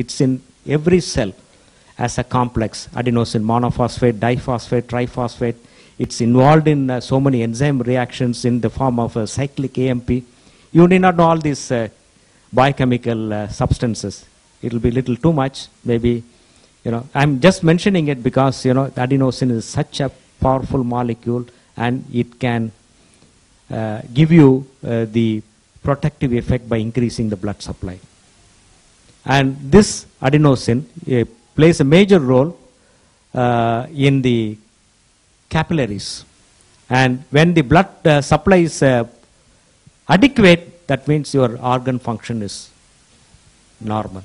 It's in every cell as a complex. Adenosine monophosphate, diphosphate, triphosphate. It's involved in so many enzyme reactions in the form of a cyclic AMP. You need not know all these biochemical substances. It will be little too much. Maybe, I'm just mentioning it because, adenosine is such a powerful molecule, and it can give you the protective effect by increasing the blood supply. And this adenosine plays a major role in the capillaries. And when the blood supply is adequate, that means your organ function is normal.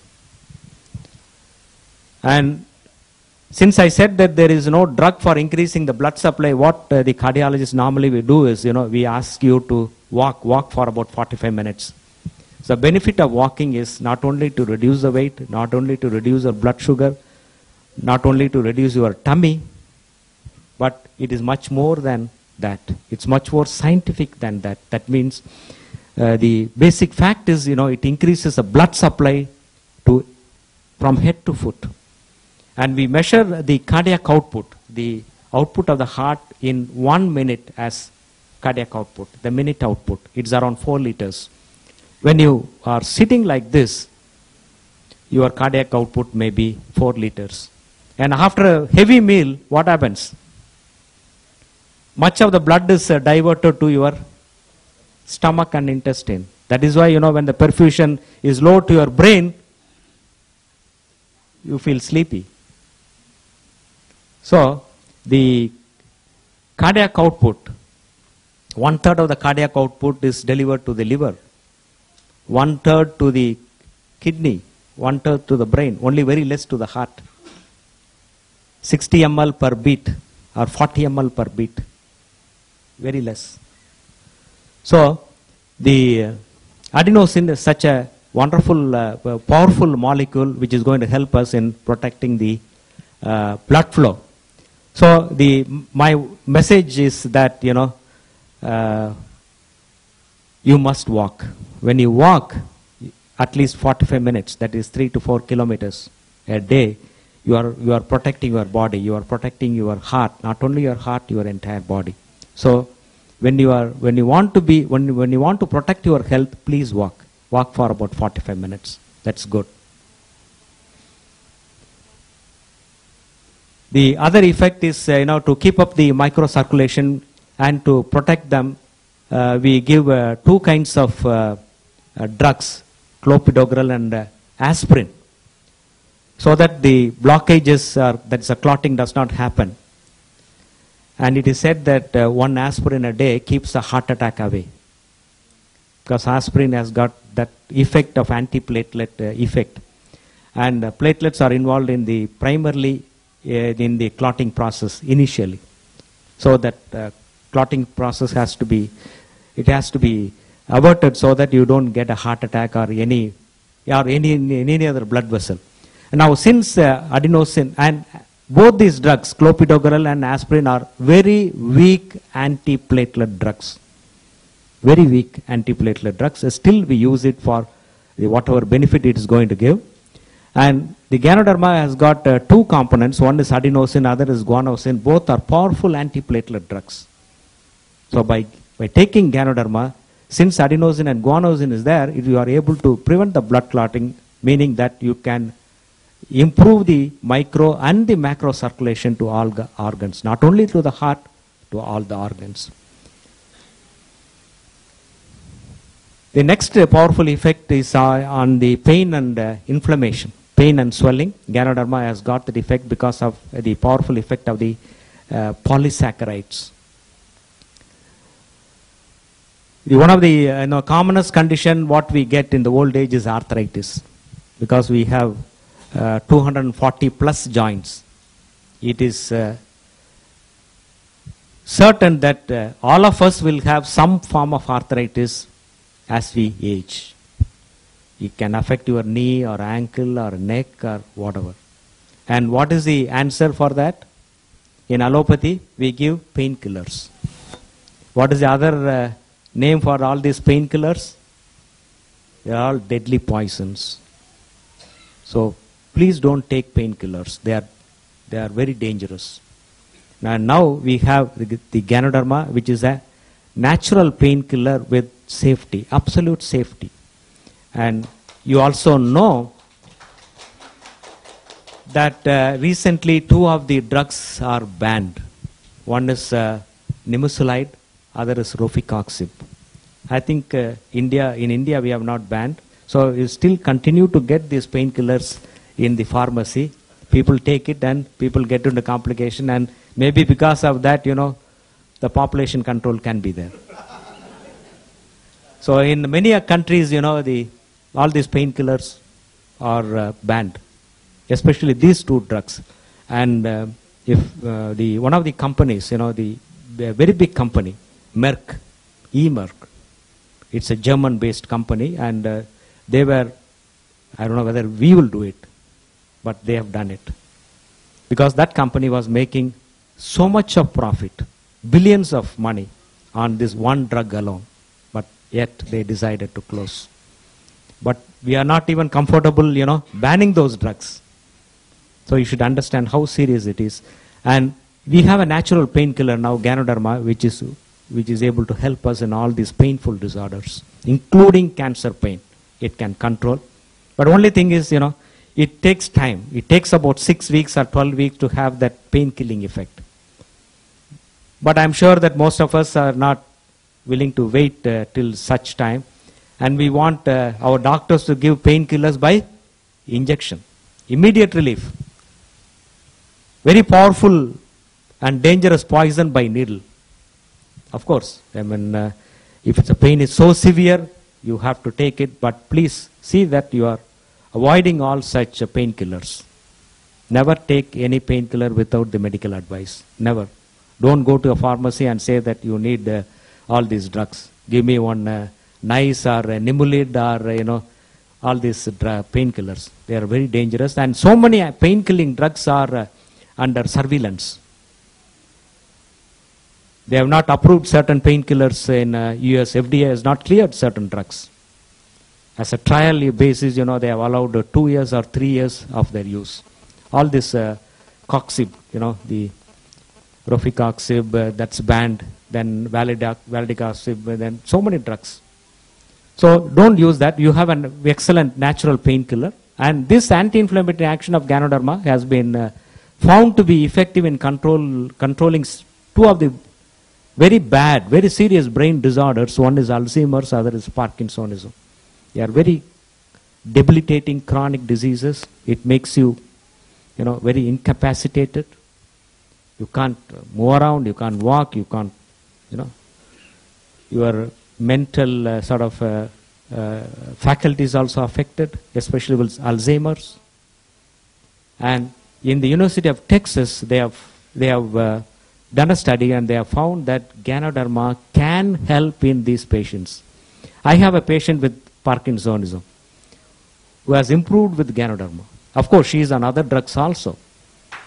And since I said that there is no drug for increasing the blood supply, what the cardiologist normally will do is, we ask you to walk for about 45 minutes. So the benefit of walking is not only to reduce the weight, not only to reduce your blood sugar, not only to reduce your tummy, but it is much more than that. It's much more scientific than that. That means the basic fact is, it increases the blood supply from head to foot. And we measure the cardiac output, the output of the heart in 1 minute as cardiac output, the minute output. It's around 4 liters. When you are sitting like this, your cardiac output may be 4 liters. And after a heavy meal, what happens? Much of the blood is diverted to your stomach and intestine. That is why, when the perfusion is low to your brain, you feel sleepy. So, the cardiac output, 1/3 of the cardiac output is delivered to the liver, 1/3 to the kidney, 1/3 to the brain, only very less to the heart. 60 ml per beat or 40 ml per beat, very less. So, the adenosine is such a wonderful, powerful molecule which is going to help us in protecting the blood flow. So, my message is that, you must walk. When you walk at least 45 minutes, that is 3 to 4 kilometers a day, you are protecting your body, you are protecting your heart, not only your heart, your entire body. So, when you want to protect your health, please walk. Walk for about 45 minutes. That's good. The other effect is, to keep up the microcirculation and to protect them, we give 2 kinds of drugs, clopidogrel and aspirin, so that the blockages, that's a clotting, does not happen. And it is said that 1 aspirin a day keeps a heart attack away, because aspirin has got that effect of antiplatelet effect, and platelets are involved in the primarily in the clotting process initially. So that clotting process has to be averted so that you don't get a heart attack or any other blood vessel. And now, since adenosine and both these drugs, clopidogrel and aspirin, are very weak antiplatelet drugs. Very weak antiplatelet drugs. Still, we use it for whatever benefit it is going to give. And the Ganoderma has got 2 components. One is adenosine, other is guanosine. Both are powerful antiplatelet drugs. So by taking Ganoderma, since adenosine and guanosine is there, you are able to prevent the blood clotting, meaning that you can improve the micro and the macro circulation to all the organs, not only to the heart, to all the organs. The next powerful effect is on the pain and inflammation, pain and swelling. Ganoderma has got that effect because of the powerful effect of the polysaccharides. One of the commonest condition what we get in the old age is arthritis, because we have 240 plus joints. It is certain that all of us will have some form of arthritis as we age. It can affect your knee or ankle or neck or whatever. And what is the answer for that? In allopathy, we give painkillers. What is the other name for all these painkillers? They are all deadly poisons. So please don't take painkillers. They are very dangerous. Now we have the Ganoderma, which is a natural painkiller with safety, absolute safety. And you also know that recently 2 of the drugs are banned. One is nimesulide, other is rofecoxib. I think in India we have not banned. So you still continue to get these painkillers in the pharmacy. People take it and people get into complication, and maybe because of that, the population control can be there. So in many countries, all these painkillers are banned, especially these 2 drugs. And if one of the companies, the very big company, Merck, Merck, it's a German-based company, and they were, I don't know whether we will do it, but they have done it. Because that company was making so much of profit, billions of money on this one drug alone, but yet they decided to close. But we are not even comfortable, banning those drugs. So you should understand how serious it is. And we have a natural painkiller now, Ganoderma, which is able to help us in all these painful disorders, including cancer pain. It can control. But only thing is, it takes time. It takes about 6 weeks or 12 weeks to have that pain-killing effect. But I'm sure that most of us are not willing to wait till such time. And we want our doctors to give painkillers by injection. Immediate relief. Very powerful and dangerous poison by needle. Of course, if the pain is so severe, you have to take it. But please see that you are avoiding all such painkillers. Never take any painkiller without the medical advice. Never. Don't go to a pharmacy and say that you need all these drugs. Give me one nice or Nimulid or all these painkillers. They are very dangerous, and so many pain-killing drugs are under surveillance. They have not approved certain painkillers in US. FDA has not cleared certain drugs. As a trial basis, they have allowed 2 years or 3 years of their use. All this coxib, the rofecoxib, that's banned, then valdicoxib, then so many drugs. So don't use that. You have an excellent natural painkiller. And this anti-inflammatory action of Ganoderma has been found to be effective in controlling 2 of the very bad, very serious brain disorders. One is Alzheimer's, other is Parkinsonism. They are very debilitating chronic diseases. It makes you, very incapacitated. You can't move around, you can't walk, you can't, your mental faculties also affected, especially with Alzheimer's. And in the University of Texas, they have done a study, and they have found that Ganoderma can help in these patients. I have a patient with Parkinsonism who has improved with Ganoderma. Of course, she is on other drugs also,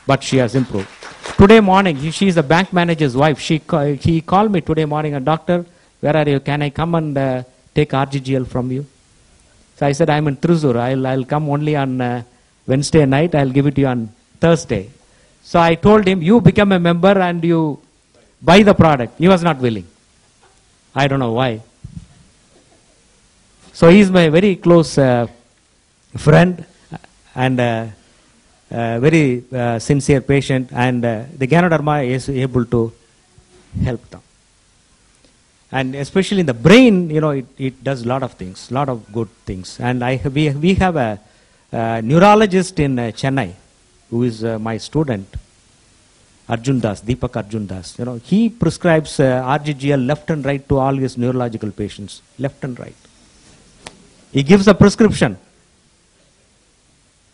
but she has improved. Today morning, she is the bank manager's wife. He called me today morning, and doctor, where are you? Can I come and take RGGL from you? So I said, I'm in Thrissur. I'll come only on Wednesday night. I'll give it to you on Thursday. So I told him, you become a member and you buy the product. He was not willing. I don't know why. So he is my very close friend and very sincere patient, and the Ganoderma is able to help them. And especially in the brain, it does a lot of things, a lot of good things. And we have a neurologist in Chennai who is my student, Arjun Das, Deepak Arjun Das. He prescribes RGGL left and right to all his neurological patients, left and right. He gives a prescription.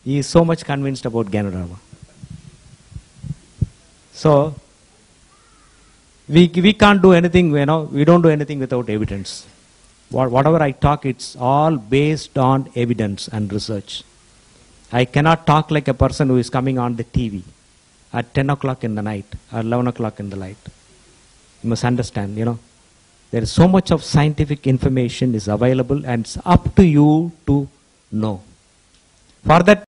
He is so much convinced about Ganoderma. So we can't do anything, we don't do anything without evidence. Whatever I talk, it's all based on evidence and research. I cannot talk like a person who is coming on the TV at 10 o'clock in the night or 11 o'clock in the night. You must understand, there is so much of scientific information is available, and it's up to you to know. For that,